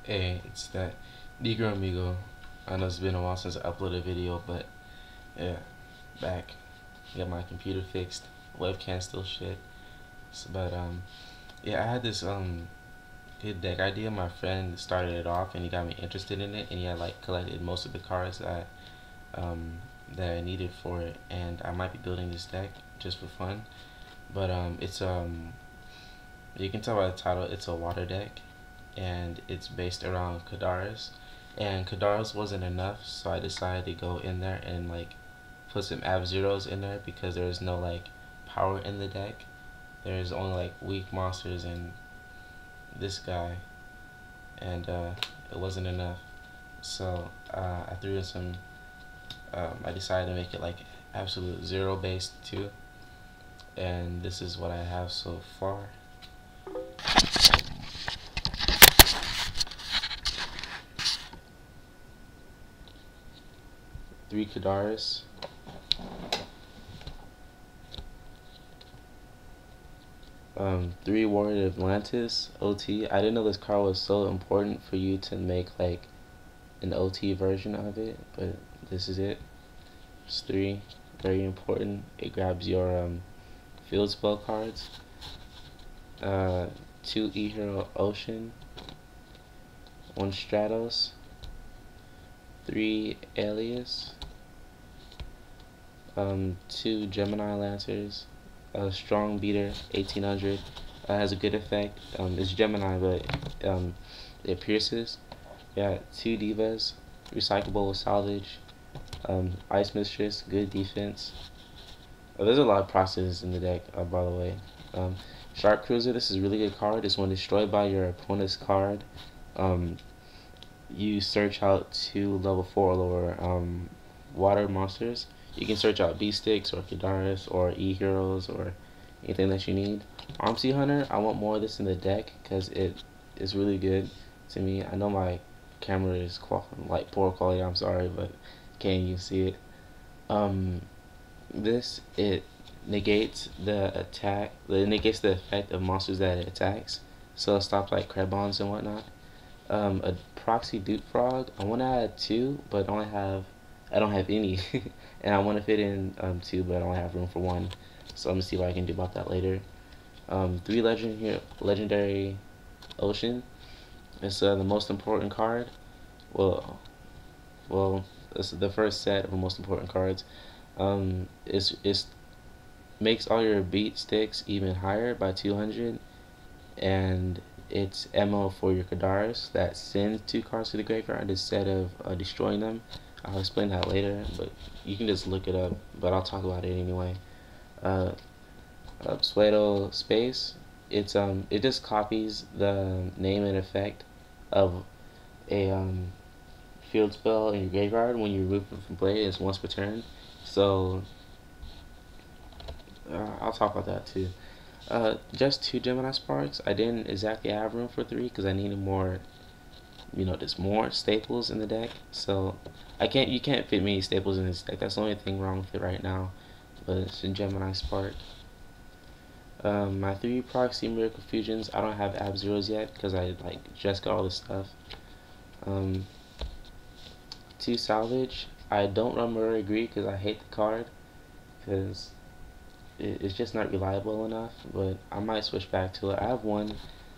Hey, it's that Negro Amigo. I know it's been a while since I uploaded a video, but yeah, back. Got my computer fixed. Webcam still shit. But yeah, I had this good deck idea. My friend started it off, and he got me interested in it, and he had like collected most of the cards um that I needed for it, and I might be building this deck just for fun. But it's you can tell by the title, it's a water deck, and it's based around Codarus. And Codarus wasn't enough, so I decided to go in there and like put some Ab Zeros in there because there's no like power in the deck. There's only like weak monsters and this guy, and it wasn't enough. So I threw in some. I decided to make it like absolute zero based too, and this is what I have so far. Three Codarus, three Warrior of Atlantis OT. I didn't know this card was so important for you to make like an OT version of it, but this is it. It's three, very important. It grabs your field spell cards. Uh, two E-Hero Ocean, one Stratos, three Alias, two Gemini Lancers, a Strong Beater 1800. Has a good effect. It's Gemini, but it pierces. Yeah, two Divas, recyclable with salvage. Ice Mistress, good defense. There's a lot of processes in the deck, by the way. Um, Shark Cruiser, this is a really good card. It's when destroyed by your opponent's card. Um, you search out two level 4 or lower water monsters. You can search out B-Sticks or Codarus or E-Heroes or anything that you need. Arm Sea Hunter, I want more of this in the deck because it is really good to me. I know my camera is like poor quality, I'm sorry, but can't you see it? Um, this, it negates the attack, it negates the effect of monsters that it attacks. So it stops like Crabons and whatnot. A proxy dupe frog. I want to add two, but I don't have any, and I want to fit in two, but I don't have room for one. So I'm gonna see what I can do about that later. Three legendary ocean. It's the most important card. Well, well, it's the first set of the most important cards. It's makes all your beat sticks even higher by 200, and it's ammo for your Codarus that sends two cards to the graveyard instead of destroying them. I'll explain that later, but you can just look it up. But I'll talk about it anyway. Uh, Pseudo Space. It just copies the name and effect of a field spell in your graveyard when you remove it from play. It's once per turn. So I'll talk about that too. Just two Gemini Sparks. I didn't exactly have room for three because I needed more, just more staples in the deck. So you can't fit many staples in this deck. That's the only thing wrong with it right now. But it's a Gemini Spark. My three Proxy Miracle Fusions. I don't have Ab Zeros yet because I just got all this stuff. Two Salvage. I don't run Murray Agree because I hate the card because it's just not reliable enough, but I might switch back to it. I have one.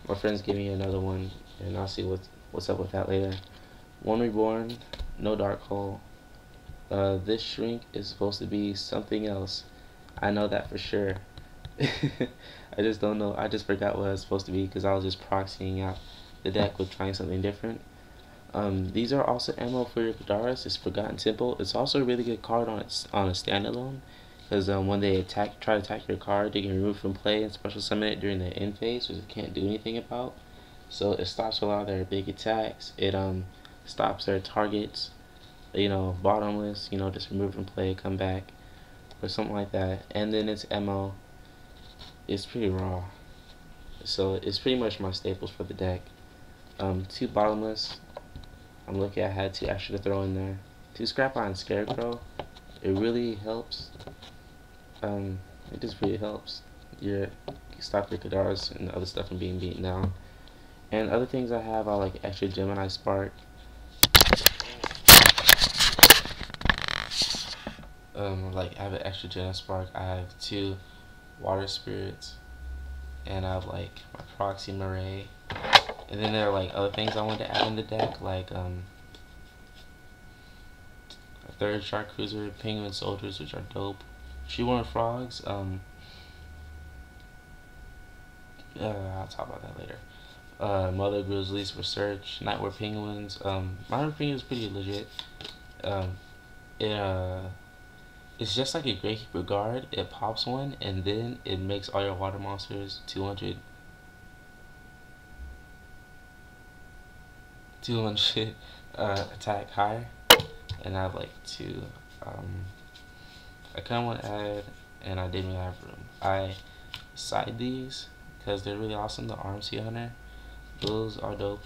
My friend's giving me another one, and I'll see what's up with that later. One Reborn, no Dark Hole. This Shrink is supposed to be something else. I know that for sure. I just don't know. I just forgot what it's supposed to be because I was just proxying out the deck with trying something different. These are also ammo for your Codarus. It's Forgotten Temple. It's also a really good card on a standalone. Because when they try to attack your card, they can remove from play and special summon it during the end phase, which it can't do anything about. So it stops a lot of their big attacks. It stops their targets, bottomless, just remove from play, come back, or something like that. And then its MO is pretty raw. So it's pretty much my staples for the deck. Two bottomless. I'm lucky I had two extra to throw in there. Two Scrap Iron Scarecrow. It really helps. It just really helps. You stop your Codarus and other stuff from being beaten down. And other things I have are like extra Gemini Spark. Like I have an extra Gemini Spark. I have 2 Water Spirits, and I have like my Proxy Murray. And then there are like other things I wanted to add in the deck, like a 3rd Shark Cruiser, Penguin Soldiers, which are dope. Shoeborn Frogs. I'll talk about that later. Mother Grizzlies Research, Nightware Penguins. My opinion is pretty legit. Um, it it's just like a Gravekeeper Guard. It pops one, and then it makes all your water monsters 200 attack higher. And I have like 2. I kind of want to add, and I didn't really have room. I side these because they're really awesome. The RMC Hunter, those are dope.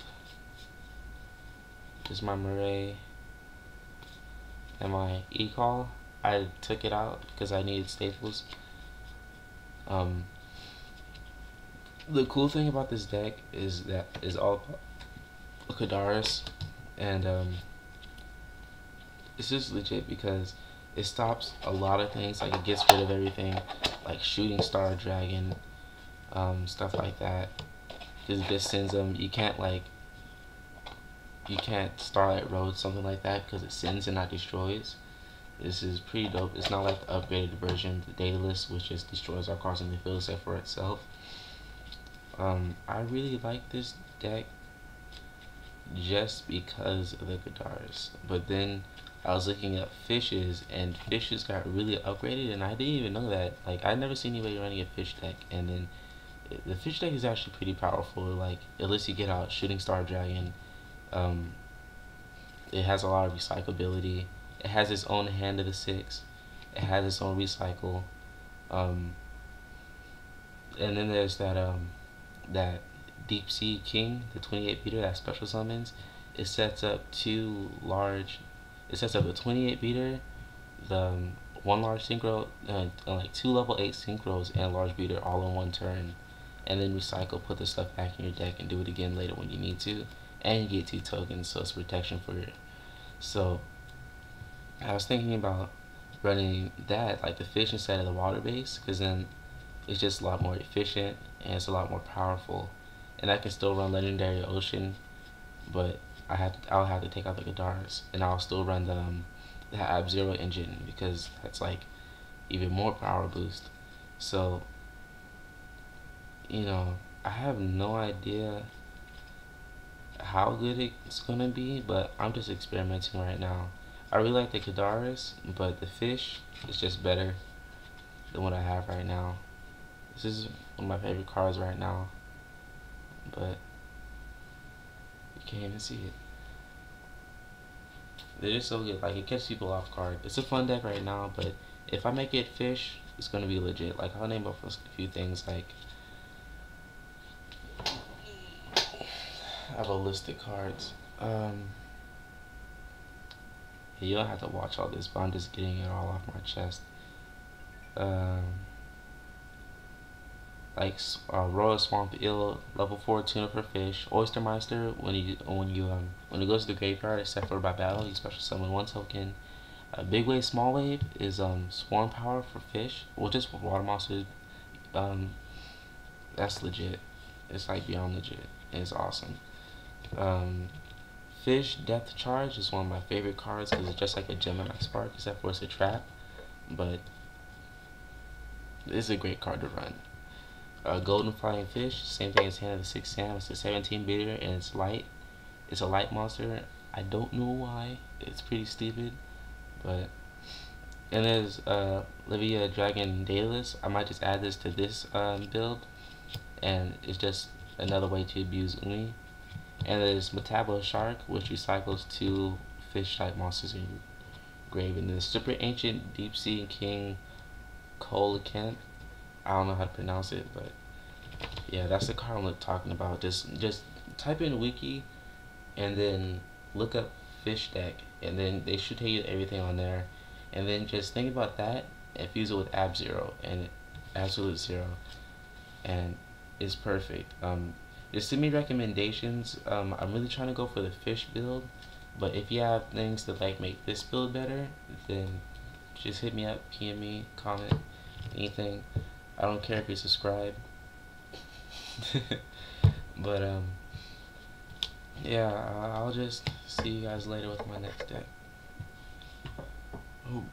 This is my Murray and my E-Call. I took it out because I needed staples. The cool thing about this deck is that is all Codarus, and it's just legit because it stops a lot of things. Like it gets rid of everything, like Shooting Star Dragon, stuff like that. Because this sends them. You can't Starlight Road something like that because it sends and not destroys. This is pretty dope. It's not like the upgraded version, the Daedalus, which just destroys our cards in the field except for itself. I really like this deck just because of the Codarus. But then I was looking up fishes, and fishes got really upgraded, and I didn't even know that. Like, I'd never seen anybody running a fish deck, and then the fish deck is actually pretty powerful. Like, it lets you get out Shooting Star Dragon. It has a lot of recyclability. It has its own Hand of the 6. It has its own recycle. And then there's that Deep Sea King, the 28 beater that special summons. It sets up It sets up a 28 beater, the 1 large synchro, like 2 level 8 synchros and a large beater all in 1 turn, and then recycle, put the stuff back in your deck, and do it again later when you need to. And you get 2 tokens, so it's protection for your. So I was thinking about running that, like the fish instead of the water base, because then it's just a lot more efficient and it's a lot more powerful. And I can still run Legendary Ocean, but I'll have to take out the Codarus, and I'll still run the Ab-Zero engine because that's like even more power boost. So I have no idea how good it's gonna be, but I'm just experimenting right now. I really like the Codarus, but the fish is just better than what I have right now. This is one of my favorite cards right now, but you can't even see it. They're just so good. Like, it catches people off guard. It's a fun deck right now, but if I make it fish, it's gonna be legit. Like, I'll name off a few things. Like, I have a list of cards. You don't have to watch all this, but I'm just getting it all off my chest. Like Royal Swamp Eel, level 4 tuna for fish. Oyster Meister, when it goes to the graveyard, except for by battle, you special summon 1 token. Big Wave Small Wave is Swarm Power for fish, well, just for water monsters. That's legit. It's like beyond legit. It's awesome. Fish Depth Charge is one of my favorite cards because it's just like a Gemini Spark, except for it's a trap. But it's a great card to run. Golden Flying Fish, same thing as Hand of the 6 Sam. It's a 17 beater and it's light. It's a light monster. I don't know why. It's pretty stupid, but. And there's Livia Dragon Daedalus. I might just add this to this build, and it's just another way to abuse Umi. And there's Metabo Shark, which recycles 2 fish type monsters in your grave. And there's Super Ancient Deep Sea King Coelacanth. I don't know how to pronounce it, but yeah, that's the card I'm talking about. Just type in wiki and then look up fish deck, and then they should tell you everything on there. And then just think about that and fuse it with Ab-Zero and Absolute Zero, and it's perfect. Just send me recommendations. I'm really trying to go for the fish build, but if you have things to like make this build better, then just hit me up, PM me, comment, anything. I don't care if you subscribe. But yeah, I'll just see you guys later with my next deck. Oh.